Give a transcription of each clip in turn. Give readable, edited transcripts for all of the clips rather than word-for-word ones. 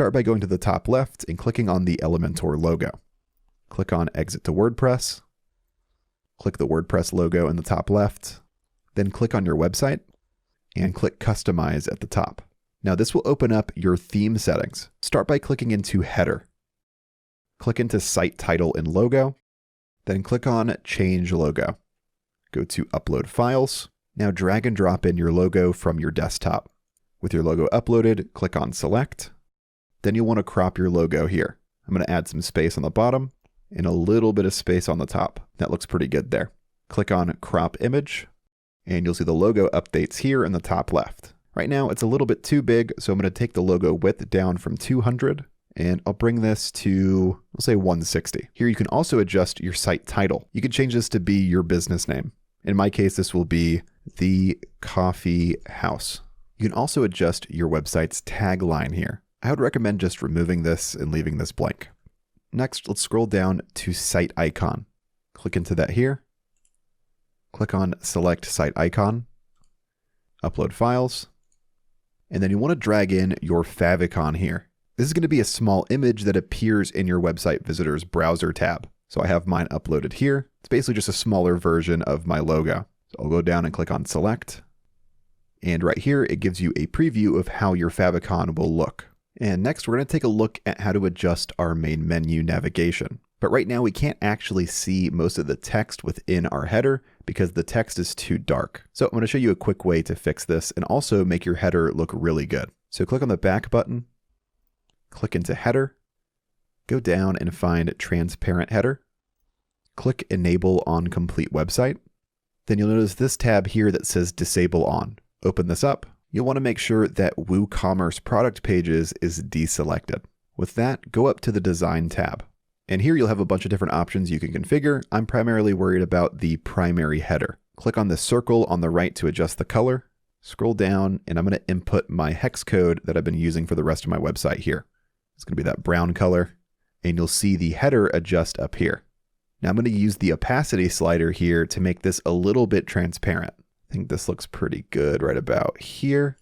start by going to the top left and clicking on the Elementor logo. Click on Exit to WordPress. Click the WordPress logo in the top left. Then click on your website and click Customize at the top. Now this will open up your theme settings. Start by clicking into Header. Click into Site Title and Logo. Then click on Change Logo. Go to Upload Files. Now drag and drop in your logo from your desktop. With your logo uploaded, click on Select. Then you'll want to crop your logo here. I'm going to add some space on the bottom and a little bit of space on the top. That looks pretty good there. Click on Crop Image, and you'll see the logo updates here in the top left. Right now it's a little bit too big, so I'm going to take the logo width down from 200, and I'll bring this to, we'll say 160. Here you can also adjust your site title. You can change this to be your business name. In my case, this will be The Coffee House. You can also adjust your website's tagline here. I would recommend just removing this and leaving this blank. Next, let's scroll down to Site Icon. Click into that here. Click on Select Site Icon. Upload Files. And then you want to drag in your favicon here. This is going to be a small image that appears in your website visitor's browser tab. So I have mine uploaded here. It's basically just a smaller version of my logo. So I'll go down and click on Select. And right here, it gives you a preview of how your favicon will look. And next, we're going to take a look at how to adjust our main menu navigation. But right now, we can't actually see most of the text within our header because the text is too dark. So I'm going to show you a quick way to fix this and also make your header look really good. So click on the back button, click into Header, go down and find Transparent Header, click Enable on Complete Website. Then you'll notice this tab here that says Disable On. Open this up. You'll want to make sure that WooCommerce product pages is deselected. With that, go up to the Design tab. And here you'll have a bunch of different options you can configure. I'm primarily worried about the primary header. Click on the circle on the right to adjust the color. Scroll down, and I'm going to input my hex code that I've been using for the rest of my website here. It's going to be that brown color, and you'll see the header adjust up here. Now I'm going to use the opacity slider here to make this a little bit transparent. I think this looks pretty good right about here.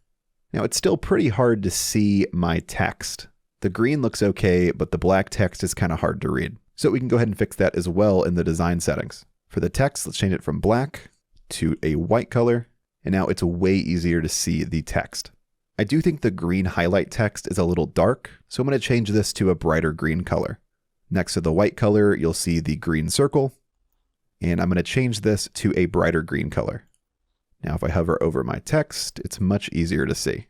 Now it's still pretty hard to see my text. The green looks okay, but the black text is kind of hard to read. So we can go ahead and fix that as well in the design settings. For the text, let's change it from black to a white color. And now it's way easier to see the text. I do think the green highlight text is a little dark, so I'm going to change this to a brighter green color. Next to the white color, you'll see the green circle. And I'm going to change this to a brighter green color. Now, if I hover over my text, it's much easier to see.